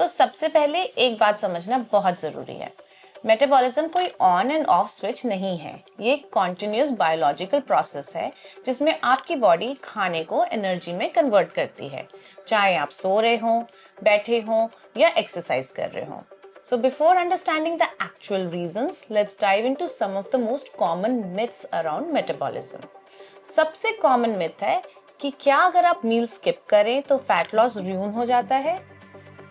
तो सबसे पहले एक बात समझना बहुत ज़रूरी है। मेटाबॉलिज्म कोई ऑन एंड ऑफ स्विच नहीं है। ये एक कॉन्टिन्यूस बायोलॉजिकल प्रोसेस है जिसमें आपकी बॉडी खाने को एनर्जी में कन्वर्ट करती है, चाहे आप सो रहे हों, बैठे हों या एक्सरसाइज कर रहे हों। So before understanding the actual reasons, let's dive into some of the most common myths around metabolism. सबसे कॉमन मिथ है कि क्या अगर आप मील स्किप करें तो फैट लॉस र्यून हो जाता है।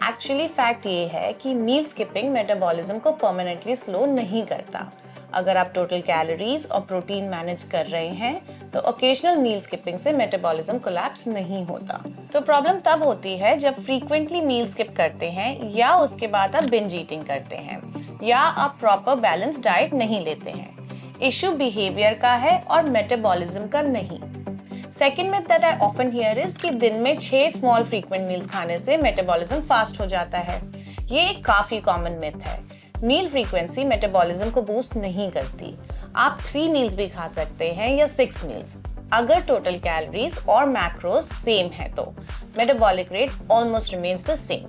एक्चुअली फैक्ट ये है कि मील स्किपिंग मेटाबॉलिज्म को परमानेंटली स्लो नहीं करता। अगर आप टोटल कैलोरीज और प्रोटीन मैनेज कर रहे हैं तो ओकेजनल मील स्किपिंग से मेटाबॉलिज्म कोलैप्स नहीं होता। तो प्रॉब्लम तब होती है जब फ्रीक्वेंटली मील स्किप करते हैं या उसके बाद आप बिंज ईटिंग करते हैं या आप प्रॉपर बैलेंस डाइट नहीं लेते हैं। इशू बिहेवियर का है और मेटाबॉलिज्म का नहीं। Second myth that I often here is कि दिन में 6 स्मॉल फ्रीक्वेंट मील्स खाने से मेटाबॉलिज्म फास्ट हो जाता है। ये एक काफी कॉमन मिथ है। मील फ्रीक्वेंसी मेटाबॉलिज्म को बूस्ट नहीं करती। आप 3 मील्स भी खा सकते हैं या 6 मील्स। अगर टोटल कैलोरीज और मैक्रोज सेम है तो metabolic rate almost remains the same.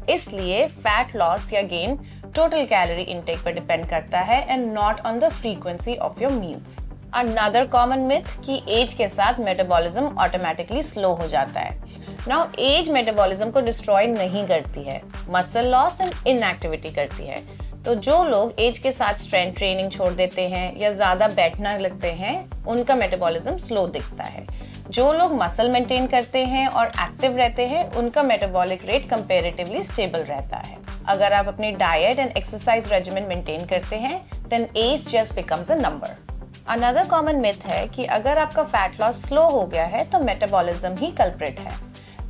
इसलिए फैट लॉस या गेन टोटल कैलोरी इनटेक पर डिपेंड करता है and not on the frequency of your meals. Another common myth कि एज के साथ मेटाबॉलिज्म ऑटोमेटिकली स्लो हो जाता है। नाउ एज मेटाबॉलिज्म को डिस्ट्रॉय नहीं करती है, मसल लॉस एंड इनएक्टिविटी करती है। तो जो लोग एज के साथ स्ट्रेंथ ट्रेनिंग छोड़ देते हैं या ज्यादा बैठना लगते हैं उनका मेटाबॉलिज्म स्लो दिखता है। जो लोग मसल मेंटेन करते हैं और एक्टिव रहते हैं उनका मेटाबॉलिक रेट कंपैरेटिवली स्टेबल रहता है। अगर आप अपनी diet and exercise regiment maintain करते हैं then age just becomes a number. Another common myth है कि अगर आपका फैट लॉस स्लो हो गया है तो मेटाबॉलिज्म ही कल्प्रिट है।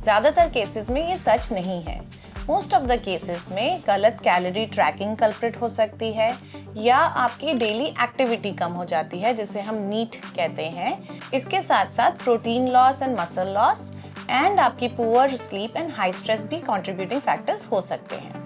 ज्यादातर केसेस में ये सच नहीं है। मोस्ट ऑफ द केसेस में गलत कैलोरी ट्रैकिंग कल्प्रिट हो सकती है या आपकी डेली एक्टिविटी कम हो जाती है जिसे हम नीट कहते हैं। इसके साथ साथ protein loss and muscle loss and आपकी poor sleep and high stress भी कंट्रीब्यूटिंग फैक्टर्स हो सकते हैं।